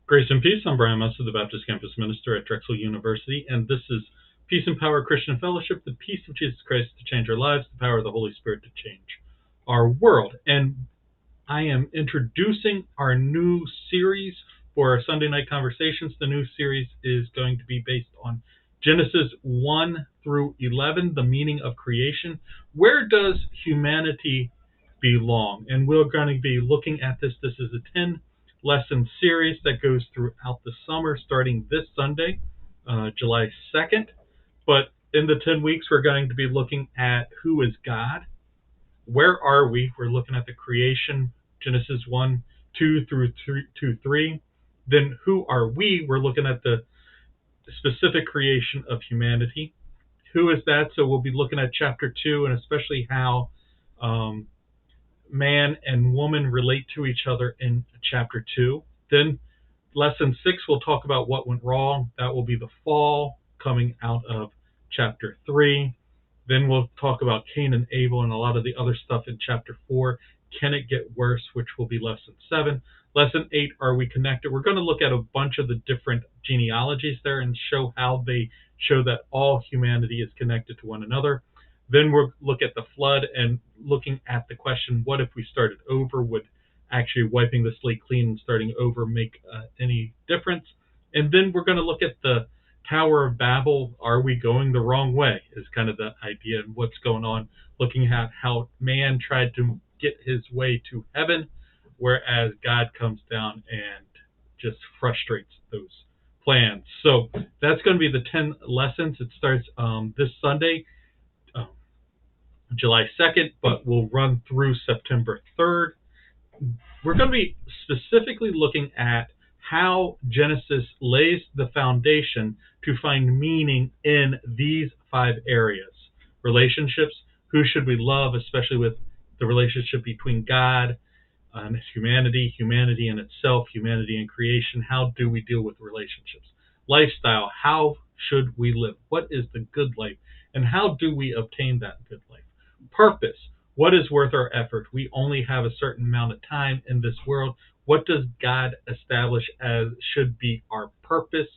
Grace and peace. I'm Brian Mussa, the Baptist Campus Minister at Drexel University, and this is Peace and Power Christian Fellowship, the peace of Jesus Christ to change our lives, the power of the Holy Spirit to change our world. And I am introducing our new series for our Sunday night conversations. The new series is going to be based on Genesis 1 through 11, the meaning of creation. Where does humanity belong? And we're going to be looking at this. This is a 10-lesson series that goes throughout the summer, starting this Sunday, July 2nd. But in the 10 weeks, we're going to be looking at who is God. Where are we? We're looking at the creation, Genesis 1, 2 through 3. Then who are we? We're looking at the specific creation of humanity. Who is that? So we'll be looking at chapter 2, and especially how man and woman relate to each other in chapter 2. Then lesson 6, we'll talk about what went wrong. That will be the fall coming out of chapter 3. Then we'll talk about Cain and Abel and a lot of the other stuff in chapter 4. Can it get worse, which will be lesson 7. Lesson 8, are we connected? We're going to look at a bunch of the different genealogies there and show how they show that all humanity is connected to one another. Then we'll look at the flood and looking at the question, what if we started over? Would actually wiping the slate clean and starting over make any difference? And then we're going to look at the Tower of Babel. Are we going the wrong way is kind of the idea and what's going on, looking at how man tried to get his way to heaven, whereas God comes down and just frustrates those plans. So that's going to be the 10 lessons. It starts this Sunday, July 2nd, but we'll run through September 3rd. We're going to be specifically looking at how Genesis lays the foundation to find meaning in these 5 areas. Relationships, who should we love, especially with the relationship between God and humanity, humanity in itself, humanity in creation. How do we deal with relationships? Lifestyle, how should we live? What is the good life? And how do we obtain that good life? Purpose, what is worth our effort? We only have a certain amount of time in this world. What does God establish as should be our purpose?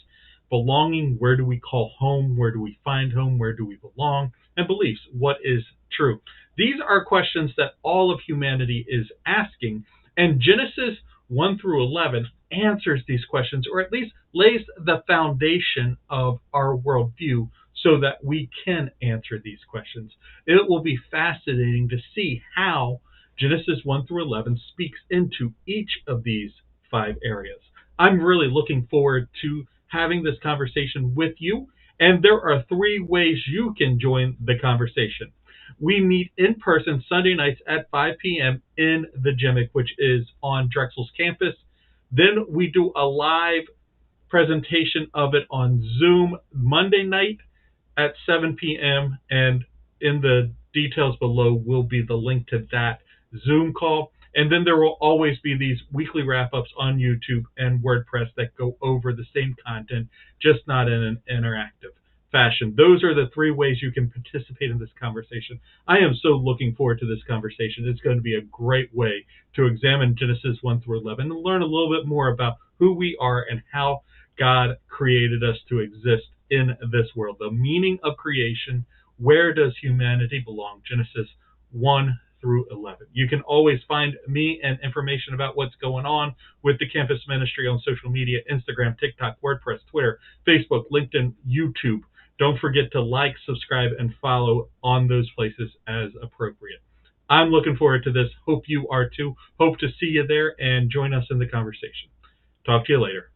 Belonging, where do we call home? Where do we find home? Where do we belong? And beliefs, what is true? These are questions that all of humanity is asking, and Genesis 1 through 11 answers these questions, or at least lays the foundation of our worldview so that we can answer these questions. It will be fascinating to see how Genesis 1 through 11 speaks into each of these 5 areas. I'm really looking forward to having this conversation with you, and there are 3 ways you can join the conversation. We meet in person Sunday nights at 5 p.m. in the JEMIC, which is on Drexel's campus. Then we do a live presentation of it on Zoom Monday night at 7 p.m. And in the details below will be the link to that Zoom call. And then there will always be these weekly wrap-ups on YouTube and WordPress that go over the same content, just not in an interactive fashion. Those are the 3 ways you can participate in this conversation. I am so looking forward to this conversation. It's going to be a great way to examine Genesis 1 through 11 and learn a little bit more about who we are and how God created us to exist in this world. The meaning of creation, where does humanity belong? Genesis 1 through 11. You can always find me and information about what's going on with the campus ministry on social media, Instagram, TikTok, WordPress, Twitter, Facebook, LinkedIn, YouTube. Don't forget to like, subscribe, and follow on those places as appropriate. I'm looking forward to this. Hope you are too. Hope to see you there and join us in the conversation. Talk to you later.